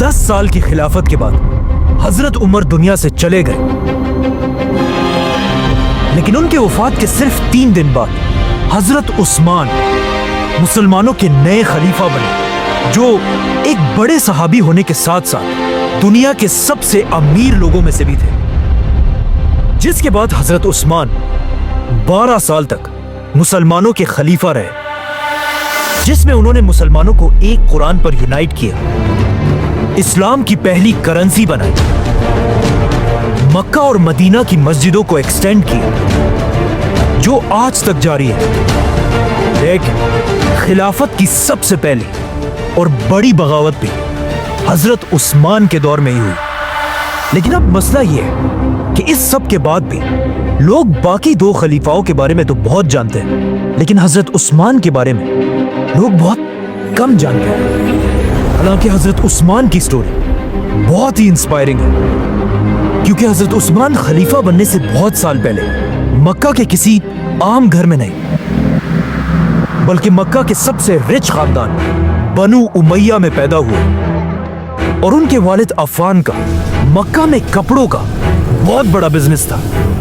10 سال کی خلافت کے بعد حضرت عمر دنیا سے چلے گئے، لیکن ان کے وفات کے صرف 3 دن بعد حضرت عثمان مسلمانوں کے نئے خلیفہ بنے، جو ایک بڑے صحابی ہونے کے ساتھ ساتھ دنیا کے سب سے امیر لوگوں میں سے بھی تھے، جس کے بعد حضرت عثمان 12 سال تک مسلمانوں کے خلیفہ رہے، جس میں انہوں نے مسلمانوں کو ایک قرآن پر یونائٹ کیا، اسلام کی پہلی کرنسی بنائی، مکہ اور مدینہ کی مسجدوں کو ایکسٹینڈ کیا، جو آج تک جاری ہے۔ لیکن خلافت کی سب سے پہلی اور بڑی بغاوت بھی حضرت عثمان کے دور میں ہی ہوئی۔ لیکن اب مسئلہ یہ ہے کہ اس سب کے بعد بھی لوگ باقی 2 خلیفاؤں کے بارے میں تو بہت جانتے ہیں، لیکن حضرت عثمان کے بارے میں لوگ بہت کم جانتے ہیں۔ حالانکہ حضرت عثمان کی سٹوری بہت ہی انسپائرنگ ہے، کیونکہ حضرت عثمان خلیفہ بننے سے بہت سال پہلے مکہ کے کسی عام گھر میں نہیں، بلکہ مکہ کے سب سے رچ خاندان بنو امیہ میں پیدا ہوئے، اور ان کے والد عفان کا مکہ میں کپڑوں کا بہت بڑا بزنس تھا،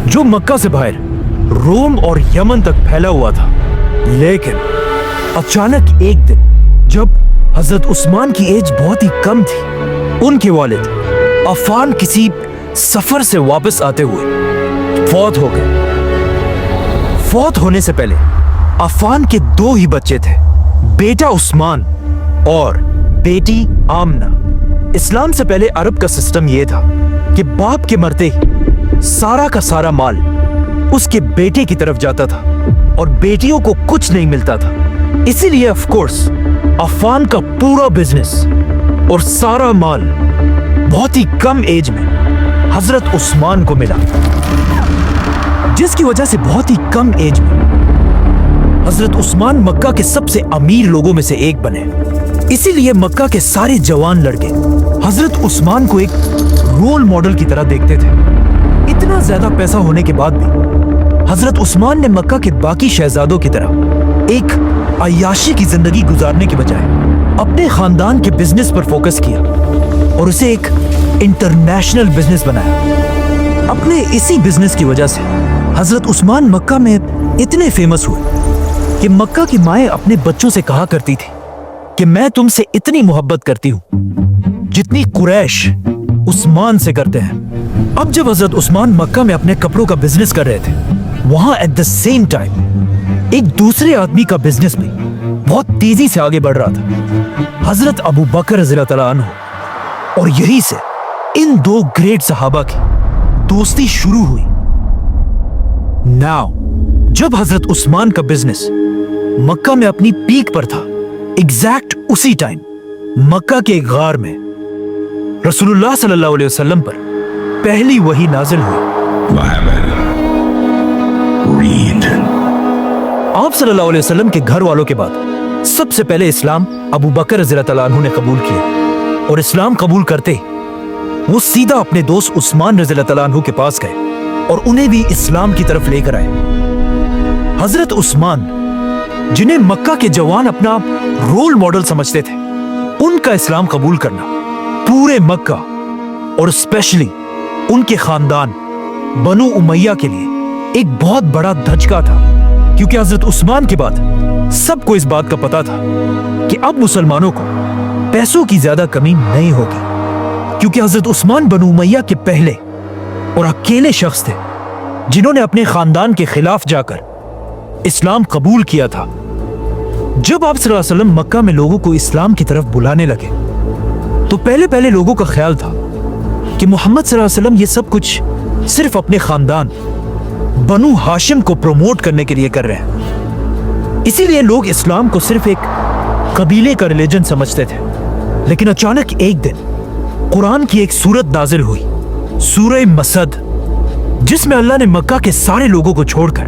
جو مکہ سے باہر روم اور یمن تک پھیلا ہوا تھا۔ لیکن اچانک ایک دن جب حضرت عثمان کی ایج بہت ہی کم تھی، ان کے والد عفان کسی سفر سے واپس آتے ہوئے فوت ہو گئے۔ فوت ہونے سے پہلے عفان کے 2 ہی بچے تھے، بیٹا عثمان اور بیٹی آمنہ۔ اسلام سے پہلے عرب کا سسٹم یہ تھا کہ باپ کے مرتے ہی سارا کا سارا مال اس کے بیٹے کی طرف جاتا تھا اور بیٹیوں کو کچھ نہیں ملتا تھا۔ اسی لیے آف کورس عفان کا پورا بزنس اور سارا مال بہت ہی کم ایج میں حضرت عثمان کو ملا، جس کی وجہ سے بہت ہی کم ایج میں حضرت عثمان مکہ کے سب سے امیر لوگوں میں سے ایک بنے۔ اسی لیے مکہ کے سارے جوان لڑکے حضرت عثمان کو ایک رول ماڈل کی طرح دیکھتے تھے۔ اتنا زیادہ پیسہ ہونے کے بعد بھی حضرت عثمان نے مکہ کے باقی شہزادوں کی طرح ایک عیاشی کی زندگی گزارنے کے بجائے اپنے خاندان کے بزنس پر فوکس کیا اور اسے ایک انٹرنیشنل بزنس بنایا۔ اپنے اسی بزنس کی وجہ سے حضرت عثمان مکہ میں اتنے فیمس ہوئے کہ مکہ کی مائیں اپنے بچوں سے کہا کرتی تھی کہ میں تم سے اتنی محبت کرتی ہوں جتنی قریش عثمان سے کرتے ہیں۔ اب جب حضرت عثمان مکہ میں اپنے کپڑوں کا بزنس کر رہے تھے، وہاں ایٹ دا سیم ٹائم ایک دوسرے آدمی کا بزنس بھی بہت تیزی سے آگے بڑھ رہا تھا، حضرت ابو بکر رضی اللہ تعالیٰ عنہ۔ اور یہی سے ان 2 گریٹ صحابہ کی دوستی شروع ہوئی۔ ناؤ جب حضرت عثمان کا بزنس مکہ میں اپنی پیک پر تھا، ایگزیکٹ اسی ٹائم مکہ کے ایک غار میں رسول اللہ صلی اللہ علیہ وسلم پر پہلی وحی نازل ہوئی۔ آپ صلی اللہ علیہ وسلم کے گھر والوں کے بعد سب سے پہلے اسلام ابو بکر رضی اللہ تعالیٰ عنہ نے قبول کیا، اور اسلام قبول کرتے وہ سیدھا اپنے دوست عثمان رضی اللہ تعالیٰ عنہ کے پاس گئے اور انہیں بھی اسلام کی طرف لے کر آئے۔ حضرت عثمان، جنہیں مکہ کے جوان اپنا رول ماڈل سمجھتے تھے، ان کا اسلام قبول کرنا پورے مکہ اور اسپیشلی ان کے خاندان بنو امیہ کے لیے ایک بہت بڑا دھچکا تھا، کیونکہ حضرت عثمان کے بعد سب کو اس بات کا پتا تھا کہ اب مسلمانوں کو پیسوں کی زیادہ کمی نہیں ہوگی، کیونکہ حضرت عثمان بنو امیہ کے پہلے اور اکیلے شخص تھے جنہوں نے اپنے خاندان کے خلاف جا کر اسلام قبول کیا تھا۔ جب آپ صلی اللہ علیہ وسلم مکہ میں لوگوں کو اسلام کی طرف بلانے لگے تو پہلے لوگوں کا خیال تھا کہ محمد صلی اللہ علیہ وسلم یہ سب کچھ صرف اپنے خاندان بنو ہاشم کو پروموٹ کرنے کے لیے کر رہے ہیں، اسی لیے لوگ اسلام کو صرف ایک قبیلے کا ریلیجن سمجھتے تھے۔ لیکن اچانک ایک دن قرآن کی ایک سورت نازل ہوئی، سورہ مسد، جس میں اللہ نے مکہ کے سارے لوگوں کو چھوڑ کر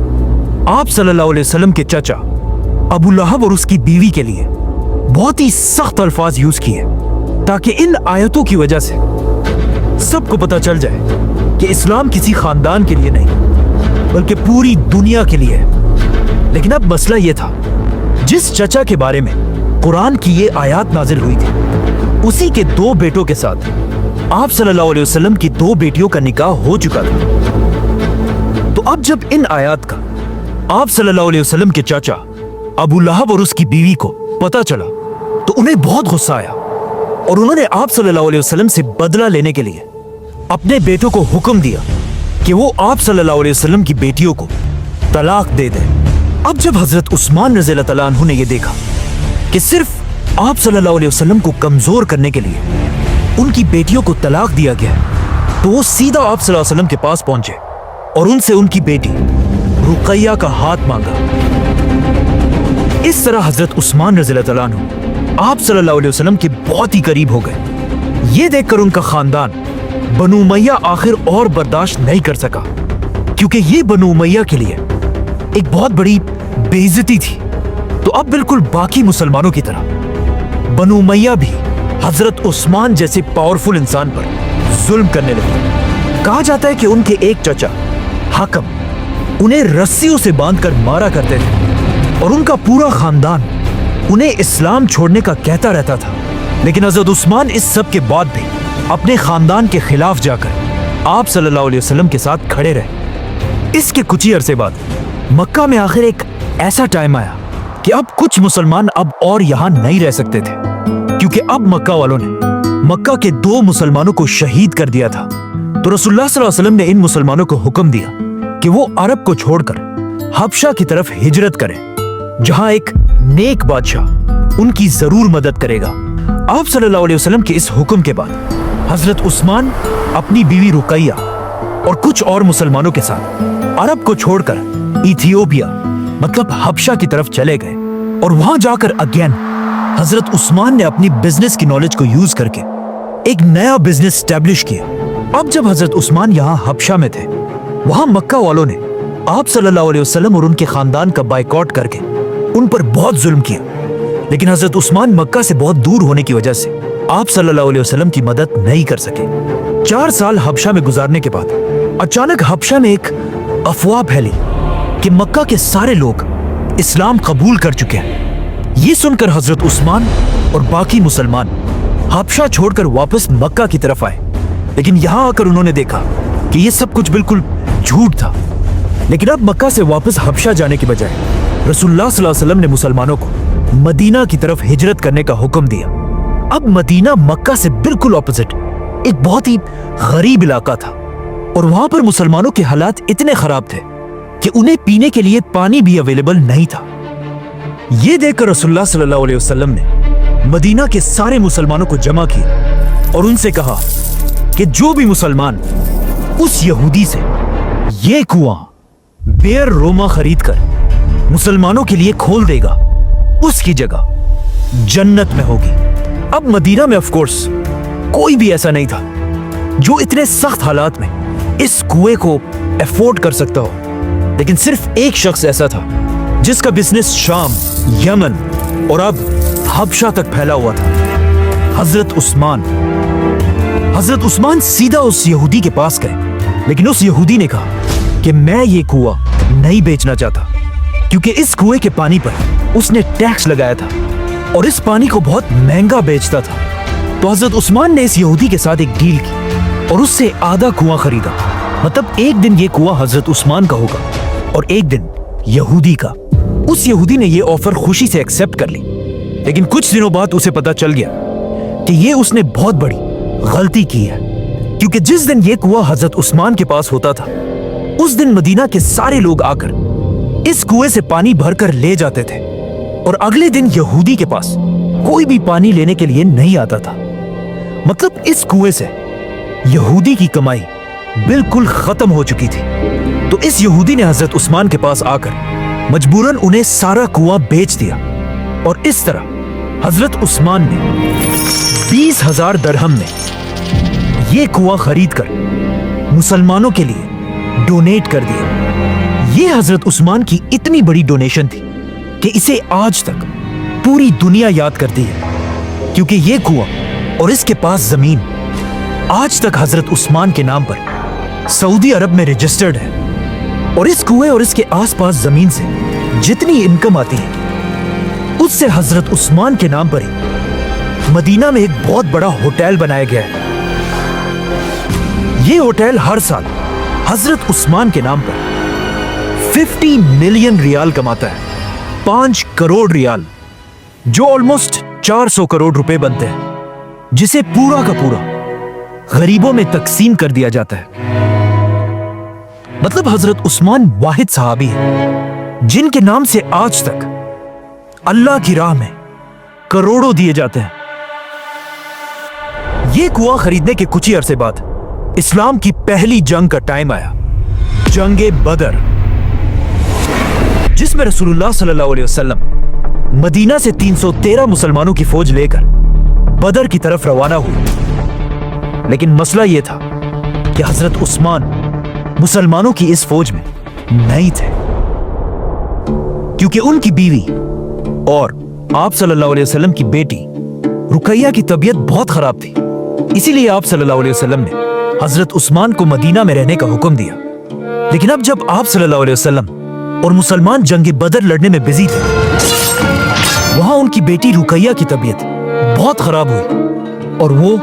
آپ صلی اللہ علیہ وسلم کے چچا ابو لہب اور اس کی بیوی کے لیے بہت ہی سخت الفاظ یوز کیے، تاکہ ان آیتوں کی وجہ سے سب کو پتہ چل جائے کہ اسلام کسی خاندان کے لیے نہیں بلکہ پوری دنیا کے لیے ہے۔ لیکن اب مسئلہ یہ تھا، جس چچا کے بارے میں قرآن کی یہ آیات نازل ہوئی تھی उसी के 2 बेटों के साथ आप सल्लल्लाहु अलैहि वसल्लम की 2 बेटियों का निकाह हो चुका था। तो अब जब इन आयात का आप सल्लल्लाहु अलैहि वसल्लम के चाचा अबू लहब और उसकी बीवी को पता चला तो उन्हें बहुत गुस्सा आया और उन्होंने आप सल्लल्लाहु अलैहि वसल्लम से बदला लेने के लिए अपने बेटों को हुक्म दिया कि वो आप सल्लल्लाहु अलैहि वसल्लम की बेटियों को तलाक दे दें। अब जब हजरत उस्मान रज़ियल्लाहु तआला अन्हु ने यह देखा कि सिर्फ आप सल्लल्लाहु अलैहि वसल्लम को कमजोर करने के लिए उनकी बेटियों को तलाक दिया गया, तो वो सीधा आप सल्लल्लाहु अलैहि वसल्लम के पास पहुंचे और उनसे उनकी बेटी रुकैया का हाथ मांगा। इस तरह हजरत उस्मान रज़ियल्लाहु तआला अन्हु आप सल्लल्लाहु अलैहि वसल्लम के बहुत ही करीब हो गए। ये देखकर उनका खानदान बनु उमैया आखिर और बर्दाश्त नहीं कर सका, क्योंकि ये बनु उमैया के लिए एक बहुत बड़ी बेइज्जती थी। तो अब बिल्कुल बाकी मुसलमानों की तरह बनु उमैया भी हजरत उस्मान जैसे पावरफुल इंसान पर जुल्म करने लगे। कहा जाता है कि उनके एक चचा हाकम उन्हें रस्सियों से बांधकर मारा करते थे और उनका पूरा खानदान उन्हें इस्लाम छोड़ने का कहता रहता था। लेकिन हजरत उस्मान इस सब के बाद भी अपने खानदान के खिलाफ जाकर आप सल्लल्लाहु अलैहि वसल्लम के साथ खड़े रहे। इसके कुछ ही अरसे बाद मक्का में आखिर एक ऐसा टाइम आया कि अब कुछ मुसलमान अब और यहाँ नहीं रह सकते थे, क्योंकि अब मक्का वालों ने मक्का के 2 मुसलमानों को शहीद कर दिया था। तो रसूलुल्लाह सल्लल्लाहु अलैहि वसल्लम ने इन मुसलमानों को हुक्म दिया कि वो अरब को छोड़कर हबशा की तरफ हिजरत करें, जहां एक नेक बादशाह उनकी जरूर मदद करेगा। आप सल्लल्लाहु अलैहि वसल्लम के इस हुक्म के बाद हजरत उस्मान अपनी बीवी रुकैया और कुछ और मुसलमानों के साथ अरब को छोड़कर इथियोपिया मतलब हबशा की तरफ चले गए और वहां जाकर अगेन हजरत उस्मान ने अपनी बिजनेस की नॉलेज को यूज करके एक नया बिजनेस स्टैब्लिश किया। अब जब हजरत उस्मान यहाँ हबशा में थे, वहां मक्का वालों ने आप सल्लल्लाहु अलैहि वसल्लम और उनके खानदान का बायकॉट करके उन पर बहुत जुल्म किया। लेकिन हजरत उस्मान मक्का से बहुत दूर होने की वजह से आप सल्लल्लाहु अलैहि वसल्लम की मदद नहीं कर सके। 4 साल हबशा में गुजारने के बाद अचानक हबशा में एक अफवाह फैली कि मक्का के सारे लोग इस्लाम कबूल कर चुके हैं। ये सुनकर हजरत उस्मान और बाकी मुसलमान हबशा छोड़कर वापस मक्का की तरफ आए। लेकिन यहाँ आकर उन्होंने देखा कि ये सब कुछ बिल्कुल झूठ था। लेकिन अब मक्का से वापस हबशा जाने के बजाय रसूलुल्लाह सल्लल्लाहु अलैहि वसल्लम ने मुसलमानों को मदीना की तरफ हिजरत करने का हुक्म दिया। अब मदीना मक्का से बिल्कुल ऑपोजिट एक बहुत ही गरीब इलाका था और वहां पर मुसलमानों के हालात इतने खराब थे कि उन्हें पीने के लिए पानी भी अवेलेबल नहीं था। यह देखकर रसूलुल्लाह सल्लल्लाहु अलैहि वसल्लम ने मदीना के सारे मुसलमानों को जमा किया और उनसे कहा कि जो भी मुसलमान उस यहूदी से ये कुआं बेर रोमा खरीद कर मुसलमानों के लिए खोल देगा, उसकी जगह जन्नत में होगी। अब मदीना में ऑफ कोर्स कोई भी ऐसा नहीं था जो इतने सख्त हालात में इस कुएं को अफोर्ड कर सकता हो। लेकिन सिर्फ एक शख्स ऐसा था जिसका बिजनेस शाम, यमन और अब हबशा तक फैला हुआ था, हजरत उस्मान। हजरत उस्मान सीधा उस यहूदी के पास गए, लेकिन उस यहूदी ने कहा कि मैं ये कुआं नहीं बेचना चाहता, क्योंकि इस कुएं के पानी पर उसने टैक्स लगाया था और इस पानी को बहुत महंगा बेचता था। तो हजरत उस्मान ने इस यहूदी के साथ एक डील की और उससे आधा कुआं खरीदा। मतलब एक दिन ये कुआं हजरत उस्मान का होगा और एक दिन यहूदी का। उस यहूदी ने ये ऑफर खुशी से एक्सेप्ट कर ली। लेकिन कुछ दिनों बाद उसे पता चल गया कि ये उसने बहुत बड़ी गलती की है, क्योंकि जिस दिन ये कुआं हजरत उस्मान के पास होता था, उस दिन मदीना के सारे लोग आकर इस कुएं से पानी भरकर ले जाते थे और अगले दिन यहूदी के पास कोई भी पानी लेने के लिए नहीं आता था। मतलब इस कुएं से यहूदी की कमाई बिल्कुल खत्म हो चुकी थी। तो इस यहूदी ने हजरत उस्मान के पास आकर मजबूरन उन्हें सारा कुआं बेच दिया और इस तरह हजरत उस्मान ने 20,000 दरहम में ये कुआं खरीदकर मुसलमानों के लिए डोनेट कर दिया। ये हजरत उस्मान की इतनी बड़ी डोनेशन थी कि इसे आज तक पूरी दुनिया याद करती है, क्योंकि ये कुआं और इसके पास जमीन आज तक हजरत उस्मान के नाम पर सऊदी अरब में रजिस्टर्ड है। और इस कुएं और इसके आसपास जमीन से जितनी इनकम आती है, उससे हजरत उस्मान के नाम पर ही مدینہ میں ایک بہت بڑا ہوٹل بنایا گیا ہے. یہ ہوٹل ہر سال حضرت عثمان کے نام پر 50 ملین ریال کماتا ہے. 5 کروڑ ریال, جو آلموسٹ 400 کروڑ روپے بنتے ہیں, جسے پورا کا پورا غریبوں میں تقسیم کر دیا جاتا ہے. مطلب حضرت عثمان واحد صحابی ہیں جن کے نام سے آج تک اللہ کی راہ میں کروڑوں دیے جاتے ہیں. یہ کنواں خریدنے کے کچھ ہی عرصے بعد اسلام کی پہلی جنگ کا ٹائم آیا, جنگ بدر, جس میں رسول اللہ صلی اللہ علیہ وسلم مدینہ سے 313 مسلمانوں کی فوج لے کر بدر کی طرف روانہ ہوئے. لیکن مسئلہ یہ تھا کہ حضرت عثمان مسلمانوں کی اس فوج میں نہیں تھے, کیونکہ ان کی بیوی اور آپ صلی اللہ علیہ وسلم کی بیٹی رقیہ کی طبیعت بہت خراب تھی. اسی لیے آپ صلی اللہ علیہ وسلم نے حضرت عثمان کو مدینہ میں رہنے کا حکم دیا. لیکن اب جب آپ صلی اللہ علیہ وسلم اور مسلمان جنگ بدر لڑنے میں بزی تھے, وہاں ان کی بیٹی رقیہ کی طبیعت بہت خراب ہوئی اور وہ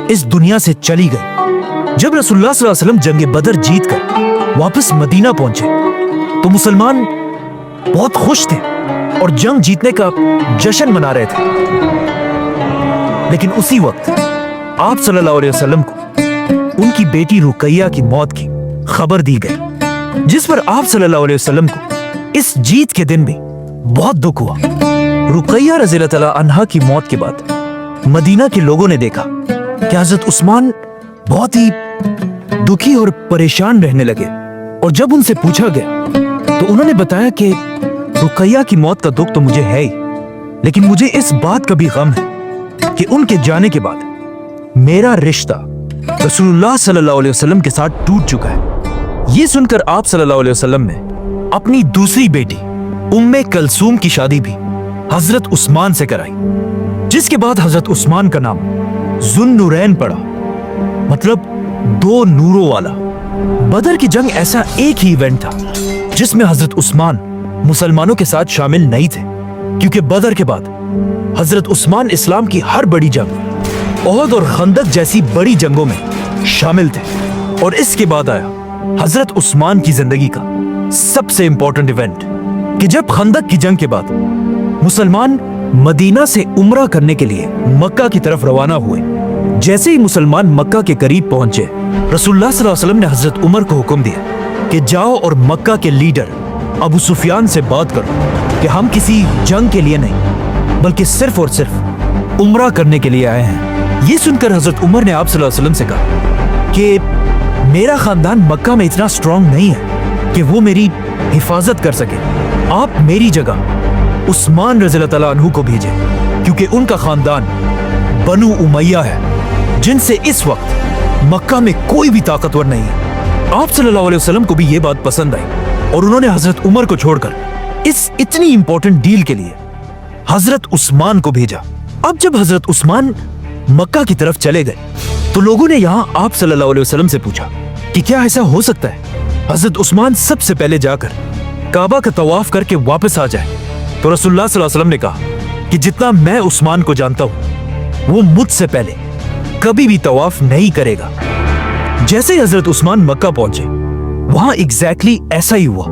اس دنیا سے چلی گئی. جب رسول اللہ صلی اللہ علیہ وسلم جنگ بدر جیت کر واپس مدینہ پہنچے تو مسلمان بہت خوش تھے اور جنگ جیتنے کا جشن منا رہے تھے. لیکن اسی وقت آپ صلی اللہ علیہ وسلم کو ان کی بیٹی رقیہ کی موت کی خبر دی گئی, جس پر آپ صلی اللہ علیہ وسلم کو اس جیت کے دن بھی بہت دکھ ہوا. رقیہ رضی اللہ تعالی عنہا کی موت کے بعد مدینہ کے لوگوں نے دیکھا کہ حضرت عثمان بہت ہی دکھی اور پریشان رہنے لگے, اور جب ان سے پوچھا گیا تو انہوں نے بتایا کہ رقیہ کی موت کا دکھ تو مجھے ہے ہی, لیکن مجھے اس بات کا بھی غم ہے کہ ان کے جانے کے بعد میرا رشتہ رسول اللہ صلی اللہ علیہ وسلم کے ساتھ ٹوٹ چکا ہے. یہ سن کر آپ صلی اللہ علیہ وسلم نے اپنی دوسری بیٹی ام کلثوم کی شادی بھی حضرت عثمان سے کرائی, جس کے بعد حضرت عثمان کا نام ذو النورین پڑا, مطلب 2 نوروں والا. بدر کی جنگ ایسا ایک ہی ایونٹ تھا جس میں حضرت عثمان مسلمانوں کے ساتھ شامل نہیں تھے, کیونکہ بدر کے بعد حضرت عثمان اسلام کی ہر بڑی جنگ, احد اور خندق جیسی بڑی جنگوں میں شامل تھے. اور اس کے بعد آیا حضرت عثمان کی زندگی کا سب سے امپورٹنٹ ایونٹ کہ جب خندق کی جنگ کے بعد مسلمان مدینہ سے عمرہ کرنے کے لیے مکہ کی طرف روانہ ہوئے. جیسے ہی مسلمان مکہ کے قریب پہنچے, رسول اللہ صلی اللہ علیہ وسلم نے حضرت عمر کو حکم دیا کہ جاؤ اور مکہ کے لیڈر ابو سفیان سے بات کرو کہ ہم کسی جنگ کے لیے نہیں بلکہ صرف اور صرف عمرہ کرنے کے لیے آئے ہیں. یہ سن کر حضرت عمر نے آپ صلی اللہ علیہ وسلم سے کہا کہ میرا خاندان مکہ میں اتنا سٹرونگ نہیں ہے کہ وہ میری حفاظت کر سکے, آپ میری جگہ عثمان رضی اللہ تعالیٰ عنہ کو بھیجیں, کیونکہ ان کا خاندان بنو امیہ ہے جن سے اس وقت مکہ میں کوئی بھی طاقتور نہیں ہے. آپ صلی اللہ علیہ وسلم کو بھی یہ بات پسند آئی اور انہوں نے حضرت عمر کو چھوڑ کر اس اتنی امپورٹنٹ ڈیل کے لیے حضرت عثمان کو بھیجا. اب جب حضرت عثمان مکہ کی طرف چلے گئے تو لوگوں نے یہاں آپ صلی اللہ علیہ وسلم سے پوچھا کہ کیا ایسا ہو سکتا ہے حضرت عثمان سب سے پہلے جا کر کعبہ کا طواف کر کے واپس آ جائے؟ تو رسول اللہ صلی اللہ علیہ وسلم نے کہا کہ جتنا میں عثمان کو جانتا ہوں وہ مجھ سے پہلے کبھی بھی طواف نہیں کرے گا. جیسے ہی حضرت عثمان مکہ پہنچے وہاں ایگزیکٹلی ایسا ہی ہوا.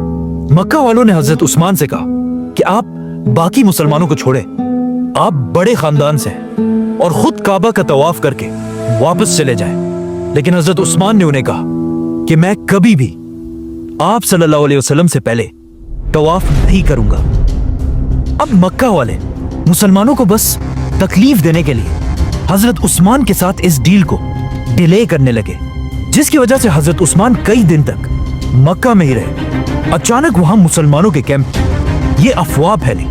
مکہ والوں نے حضرت عثمان سے کہا کہ آپ باقی مسلمانوں کو چھوڑیں, آپ بڑے خاندان سے ہیں اور خود کعبہ کا طواف کر کے واپس چلے جائیں. لیکن حضرت عثمان نے انہیں کہا کہ میں کبھی بھی آپ صلی اللہ علیہ وسلم سے پہلے طواف نہیں کروں گا. اب مکہ والے مسلمانوں کو بس تکلیف دینے کے لیے حضرت عثمان کے ساتھ اس ڈیل کو ڈیلے کرنے لگے, جس کی وجہ سے حضرت عثمان کئی دن تک مکہ میں ہی رہے. اچانک وہاں مسلمانوں کے کیمپ یہ افواہ پھیلی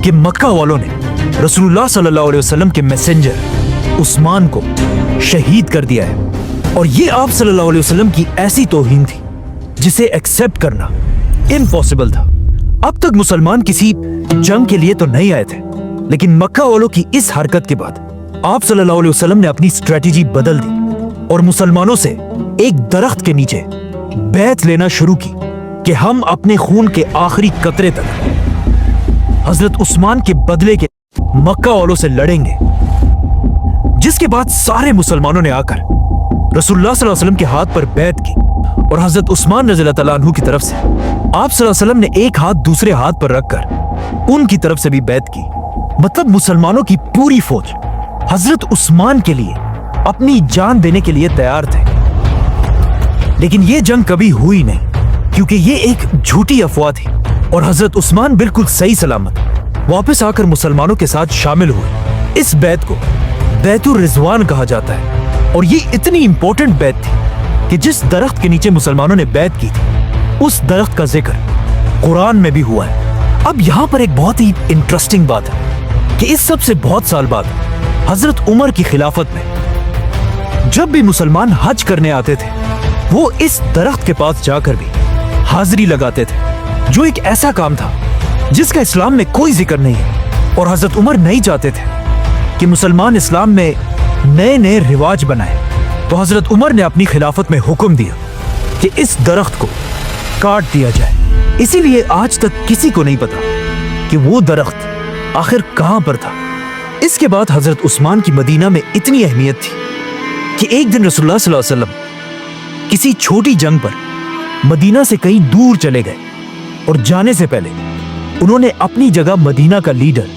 کہ مکہ والوں نے رسول اللہ صلی اللہ علیہ وسلم کے میسنجر عثمان کو شہید کر دیا ہے, اور یہ آپ صلی اللہ علیہ وسلم کی ایسی توہین تھی جسے ایکسپٹ کرنا امپاسبل تھا. اب تک مسلمان کسی جنگ کے لیے تو نہیں آئے تھے, لیکن مکہ والوں کی اس حرکت کے بعد آپ صلی اللہ علیہ وسلم نے اپنی اسٹریٹجی بدل دی اور مسلمانوں سے ایک درخت کے نیچے بیعت لینا شروع کی کہ ہم اپنے خون کے آخری قطرے تک حضرت عثمان کے بدلے کے مکہ والوں سے لڑیں گے. जिसके बाद सारे मुसलमानों ने आकर रसूलुल्लाह सल्लल्लाहु अलैहि वसल्लम के हाथ पर बैत की और हजरत उस्मान रज़ियल्लाहु तआला अन्हु की तरफ से आप सल्लल्लाहु अलैहि वसल्लम ने एक हाथ दूसरे हाथ पर रखकर उनकी तरफ से भी बैत की। मतलब मुसलमानों की पूरी फौज हजरत उस्मान के लिए अपनी जान देने के लिए तैयार थे। लेकिन यह जंग कभी हुई नहीं, क्योंकि ये एक झूठी अफवाह थी और हजरत उस्मान बिल्कुल सही सलामत वापस आकर मुसलमानों के साथ शामिल हुए। इस बैत को बैतुर रिजवान कहा जाता है और ये इतनी इंपॉर्टेंट बैत थी कि जिस दरख्त के नीचे मुसलमानों ने बैत की थी उस दरख्त का जिक्र कुरान में भी हुआ है। अब यहाँ पर एक बहुत ही इंटरेस्टिंग बात है कि इस सब से बहुत साल बाद हजरत उमर की खिलाफत में जब भी मुसलमान हज करने आते थे वो इस दरख्त के पास जाकर भी हाजिरी लगाते थे, जो एक ऐसा काम था जिसका इस्लाम में कोई जिक्र नहीं है। और हजरत उमर नहीं चाहते थे कि मुसलमान इस्लाम में नए नए रिवाज बनाए, तो हजरत उमर ने अपनी खिलाफत में हुक्म दिया कि इस दरख्त को काट दिया जाए। इसीलिए आज तक किसी को नहीं पता कि वो दरख्त आखिर कहां पर था। इसके बाद हजरत उस्मान की मदीना में इतनी अहमियत थी कि एक दिन रसूलुल्लाह सल्लल्लाहु अलैहि वसल्लम किसी छोटी जंग पर मदीना से कहीं दूर चले गए और जाने से पहले उन्होंने अपनी जगह मदीना का लीडर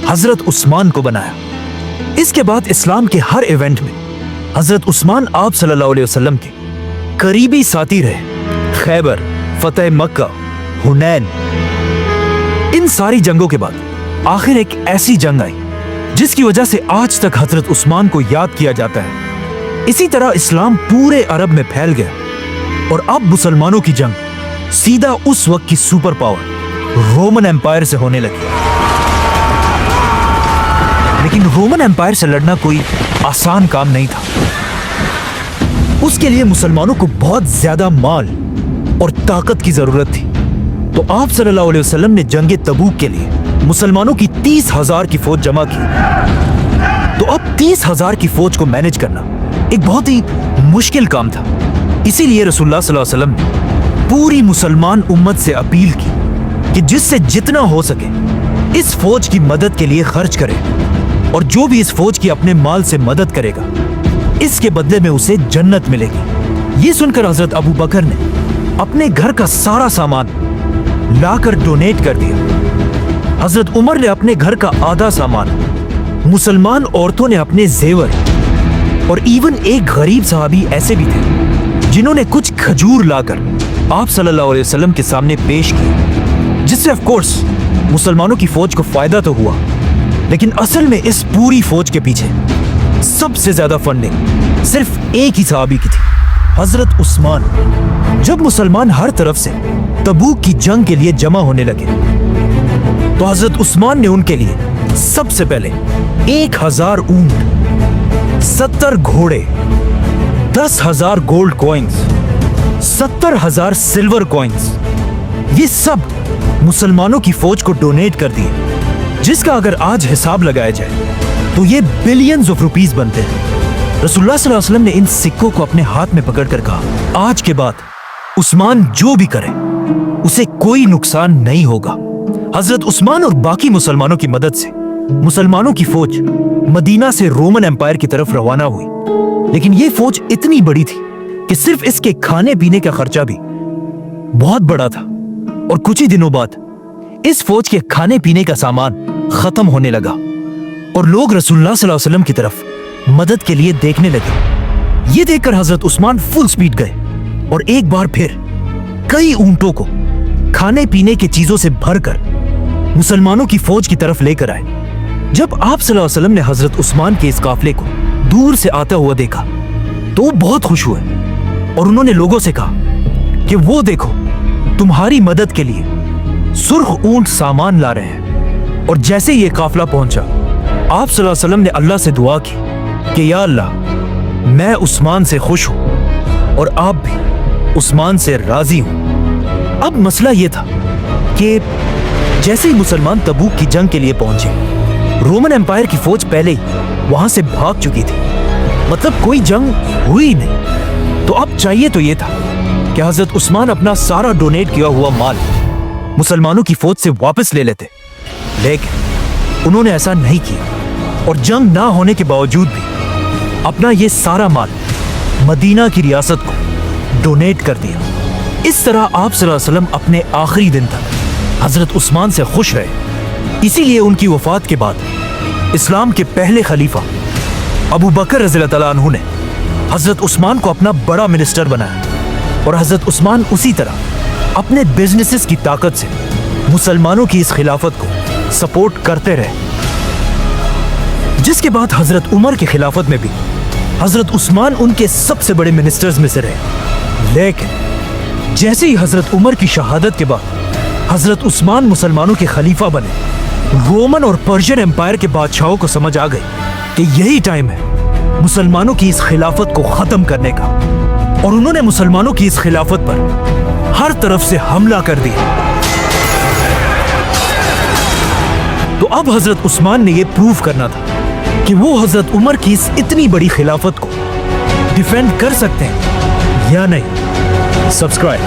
हजरत उस्मान को बनाया। इसके बाद इस्लाम के हर इवेंट में हजरत उस्मान आप सल्लल्लाहु अलैहि वसल्लम के करीबी साथी रहे। खैबर, फतेह मक्का, हुनैन, इन सारी जंगों के बाद आखिर एक ऐसी जंग आई जिसकी वजह से आज तक हजरत उस्मान को याद किया जाता है। इसी तरह इस्लाम पूरे अरब में फैल गया और अब मुसलमानों की जंग सीधा उस वक्त की सुपर पावर रोमन एम्पायर से होने लगी। लेकिन रोमन एम्पायर से लड़ना कोई आसान काम नहीं था। उसके लिए मुसलमानों को बहुत ज्यादा माल और ताकत की जरूरत थी। तो आप सल्लल्लाहु अलैहि वसल्लम ने जंगे तबूक के लिए मुसलमानों की 30,000 की फौज जमा की। तो अब 30,000 की फौज को मैनेज करना एक बहुत ही मुश्किल काम था। इसीलिए रसूलुल्लाह सल्लल्लाहु अलैहि वसल्लम ने पूरी मुसलमान उम्मत से अपील की कि जिससे जितना हो सके इस फौज की मदद के लिए खर्च करे, और जो भी इस फौज की अपने माल से मदद करेगा इसके बदले में उसे जन्नत मिलेगी। ये सुनकर हजरत अबू बकर ने अपने घर का सारा सामान लाकर डोनेट कर दिया। हजरत उमर ने अपने घर का आधा सामान, मुसलमान औरतों ने अपने जेवर, और इवन एक गरीब सहाबी ऐसे भी थे जिन्होंने कुछ खजूर लाकर आप सल्लल्लाहु अलैहि वसल्लम के सामने पेश की, जिससे ऑफ कोर्स मुसलमानों की फौज को फायदा तो हुआ। लेकिन असल में इस पूरी फौज के पीछे सबसे ज्यादा फंडिंग सिर्फ एक ही सहाबी की थी, हजरत उस्मान। जब मुसलमान हर तरफ से तबूक की जंग के लिए जमा होने लगे तो हजरत उस्मान ने उनके लिए सबसे पहले 1000 ऊंट, 70 घोड़े, 10,000 गोल्ड कॉइन्स, 70,000 सिल्वर कॉइन्स, ये सब मुसलमानों की फौज को डोनेट कर दिए, जिसका अगर आज हिसाब लगाया जाए तो ये बिलियंस ऑफ रुपीस बनते हैं। रसूलुल्लाह सल्लल्लाहु अलैहि वसल्लम ने इन सिक्कों को अपने हाथ में पकड़कर कहा, आज के बाद उस्मान जो भी करे उसे कोई नुकसान नहीं होगा। हजरत उस्मान और बाकी मुसलमानों की मदद से मुसलमानों की फौज मदीना से रोमन एम्पायर की तरफ रवाना हुई। लेकिन ये फौज इतनी बड़ी थी कि सिर्फ इसके खाने पीने का खर्चा भी बहुत बड़ा था, और कुछ ही दिनों बाद इस फौज के खाने पीने का सामान खत्म होने लगा और लोग रसूलुल्लाह सल्लल्लाहु अलैहि वसल्लम की तरफ मदद के लिए देखने लगे। ये देखकर हजरत उस्मान फुल स्पीड गए और एक बार फिर कई ऊंटों को खाने पीने की चीजों से भरकर मुसलमानों की फौज की तरफ लेकर आए। जब आप सल्लल्लाहु अलैहि वसल्लम ने हजरत उस्मान के इस काफिले को दूर से आता हुआ देखा तो वो बहुत खुश हुए और उन्होंने लोगों से कहा कि वो देखो, तुम्हारी मदद के लिए सुर्ख ऊंट सामान ला रहे हैं। और जैसे ये काफिला पहुंचा, आप सल्लल्लाहु अलैहि वसल्लम ने अल्लाह से दुआ की कि या अल्लाह, मैं उस्मान से खुश हूं और आप भी उस्मान से राजी हूं। अब मसला यह था कि जैसे ही मुसलमान तबूक की जंग के लिए पहुंचे, रोमन एम्पायर की फौज पहले ही वहां से भाग चुकी थी। मतलब कोई जंग हुई नहीं। तो अब चाहिए तो यह था कि हजरत उस्मान अपना सारा डोनेट किया हुआ माल मुसलमानों की फौज से वापस ले लेते, लेकिन उन्होंने ऐसा नहीं किया। اور جنگ نہ ہونے کے باوجود بھی اپنا یہ سارا مال مدینہ کی ریاست کو ڈونیٹ کر دیا۔ اس طرح آپ صلی اللہ علیہ وسلم اپنے آخری دن تک حضرت عثمان سے خوش رہے۔ اسی لیے ان کی وفات کے بعد اسلام کے پہلے خلیفہ ابو بکر رضی اللہ تعالیٰ عنہ نے حضرت عثمان کو اپنا بڑا منسٹر بنایا، اور حضرت عثمان اسی طرح اپنے بزنسز کی طاقت سے مسلمانوں کی اس خلافت کو سپورٹ کرتے رہے، جس کے بعد حضرت عمر کی خلافت میں بھی حضرت عثمان ان کے سب سے بڑے منسٹرز میں سے رہے۔ لیکن جیسے ہی حضرت عمر کی شہادت کے بعد حضرت عثمان مسلمانوں کے خلیفہ بنے، رومن اور پرشین امپائر کے بادشاہوں کو سمجھ آ گئی کہ یہی ٹائم ہے مسلمانوں کی اس خلافت کو ختم کرنے کا، اور انہوں نے مسلمانوں کی اس خلافت پر ہر طرف سے حملہ کر دیا۔ تو اب حضرت عثمان نے یہ پروف کرنا تھا کہ وہ حضرت عمر کی اس اتنی بڑی خلافت کو ڈیفینڈ کر سکتے ہیں یا نہیں۔ سبسکرائب